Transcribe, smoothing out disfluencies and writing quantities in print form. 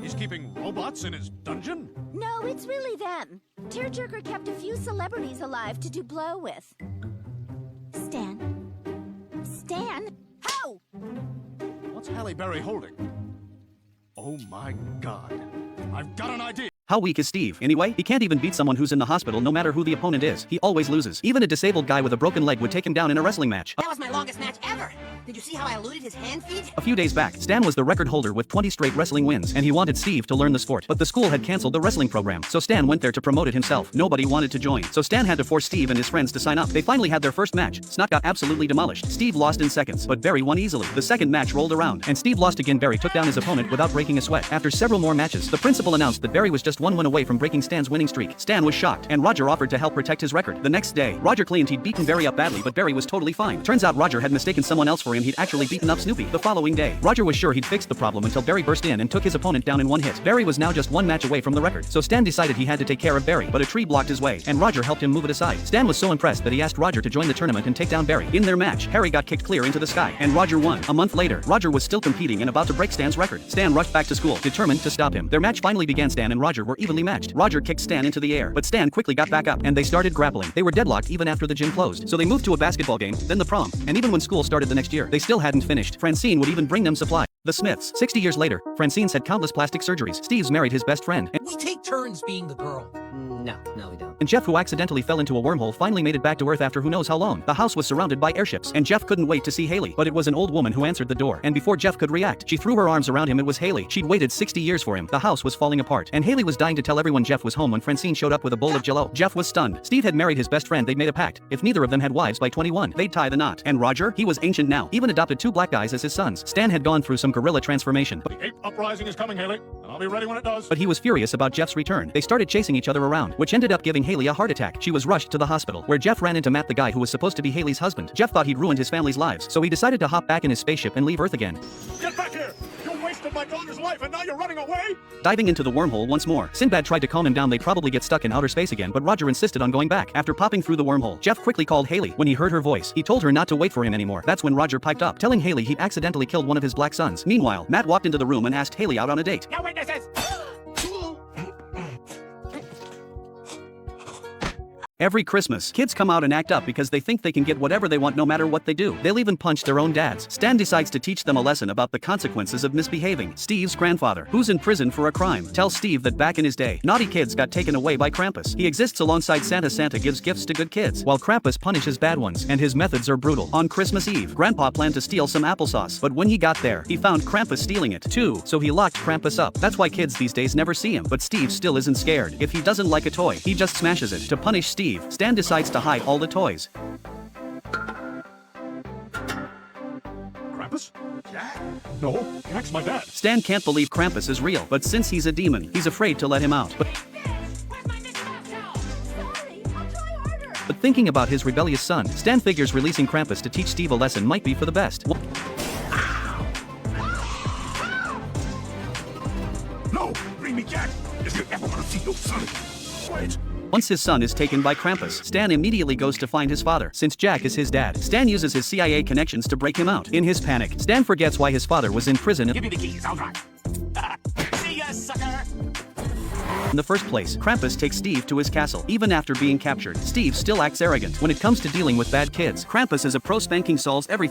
He's keeping robots in his dungeon? No, it's really them. Tearjerker kept a few celebrities alive to do blow with. Stan? Stan? How? What's Halle Berry holding? Oh my God. I've got an idea. How weak is Steve? Anyway, he can't even beat someone who's in the hospital no matter who the opponent is. He always loses. Even a disabled guy with a broken leg would take him down in a wrestling match. That was my longest match ever. Did you see how I eluded his hand feet? A few days back, Stan was the record holder with 20 straight wrestling wins, and he wanted Steve to learn the sport. But the school had canceled the wrestling program, so Stan went there to promote it himself. Nobody wanted to join, so Stan had to force Steve and his friends to sign up. They finally had their first match. Snot got absolutely demolished. Steve lost in seconds, but Barry won easily. The second match rolled around, and Steve lost again. Barry took down his opponent without breaking a sweat. After several more matches, the principal announced that Barry was just one win away from breaking Stan's winning streak. Stan was shocked, and Roger offered to help protect his record. The next day, Roger claimed he'd beaten Barry up badly, but Barry was totally fine. Turns out Roger had mistaken someone else for him. He'd actually beaten up Snoopy. The following day, Roger was sure he'd fixed the problem until Barry burst in and took his opponent down in one hit. Barry was now just one match away from the record, so Stan decided he had to take care of Barry, but a tree blocked his way, and Roger helped him move it aside. Stan was so impressed that he asked Roger to join the tournament and take down Barry. In their match, Harry got kicked clear into the sky, and Roger won. A month later, Roger was still competing and about to break Stan's record. Stan rushed back to school, determined to stop him. Their match finally began. Stan and Roger were evenly matched. Roger kicked Stan into the air, but Stan quickly got back up, and they started grappling. They were deadlocked even after the gym closed, so they moved to a basketball game, then the prom, and even when school started the next year, they still hadn't finished. Francine would even bring them supply. The Smiths. 60 years later, Francine's had countless plastic surgeries. Steve's married his best friend. We take turns being the girl. No, we don't. And Jeff, who accidentally fell into a wormhole, finally made it back to Earth after who knows how long. The house was surrounded by airships, and Jeff couldn't wait to see Hayley. But it was an old woman who answered the door, and before Jeff could react, she threw her arms around him. It was Hayley. She'd waited 60 years for him. The house was falling apart, and Hayley was dying to tell everyone Jeff was home when Francine showed up with a bowl of Jell-O. Jeff was stunned. Steve had married his best friend. They'd made a pact. If neither of them had wives by 21, they'd tie the knot. And Roger? He was ancient now. Even adopted 2 black guys as his sons. Stan had gone through some gorilla transformation. The ape uprising is coming, Hayley, and I'll be ready when it does. But he was furious about Jeff's return. They started chasing each other around, which ended up giving Hayley a heart attack. She was rushed to the hospital, where Jeff ran into Matt, the guy who was supposed to be Hayley's husband. Jeff thought he'd ruined his family's lives, so he decided to hop back in his spaceship and leave Earth again. Get back here! You wasted my daughter's life, and now you're running away? Diving into the wormhole once more, Sinbad tried to calm him down. They'd probably get stuck in outer space again, but Roger insisted on going back. After popping through the wormhole, Jeff quickly called Hayley. When he heard her voice, he told her not to wait for him anymore. That's when Roger piped up, telling Hayley he'd accidentally killed one of his black sons. Meanwhile, Matt walked into the room and asked Hayley out on a date. No witnesses! Every Christmas, kids come out and act up because they think they can get whatever they want no matter what they do. They'll even punch their own dads. Stan decides to teach them a lesson about the consequences of misbehaving. Steve's grandfather, who's in prison for a crime, tells Steve that back in his day, naughty kids got taken away by Krampus. He exists alongside Santa. Santa gives gifts to good kids, while Krampus punishes bad ones, and his methods are brutal. On Christmas Eve, Grandpa planned to steal some applesauce, but when he got there, he found Krampus stealing it too, so he locked Krampus up. That's why kids these days never see him, but Steve still isn't scared. If he doesn't like a toy, he just smashes it. To punish Steve, Stan decides to hide all the toys. Krampus? Jack? No, Jack's my dad. Stan can't believe Krampus is real, but since he's a demon, he's afraid to let him out. But thinking about his rebellious son, Stan figures releasing Krampus to teach Steve a lesson might be for the best. No! Bring me Jack! If you ever want to see your son! Wait! Once his son is taken by Krampus, Stan immediately goes to find his father. Since Jack is his dad, Stan uses his CIA connections to break him out. In his panic, Stan forgets why his father was in prison Give me the keys, I'll drive. See ya, sucker! in the first place. Krampus takes Steve to his castle. Even after being captured, Steve still acts arrogant. When it comes to dealing with bad kids, Krampus is a pro. Spanking solves everything.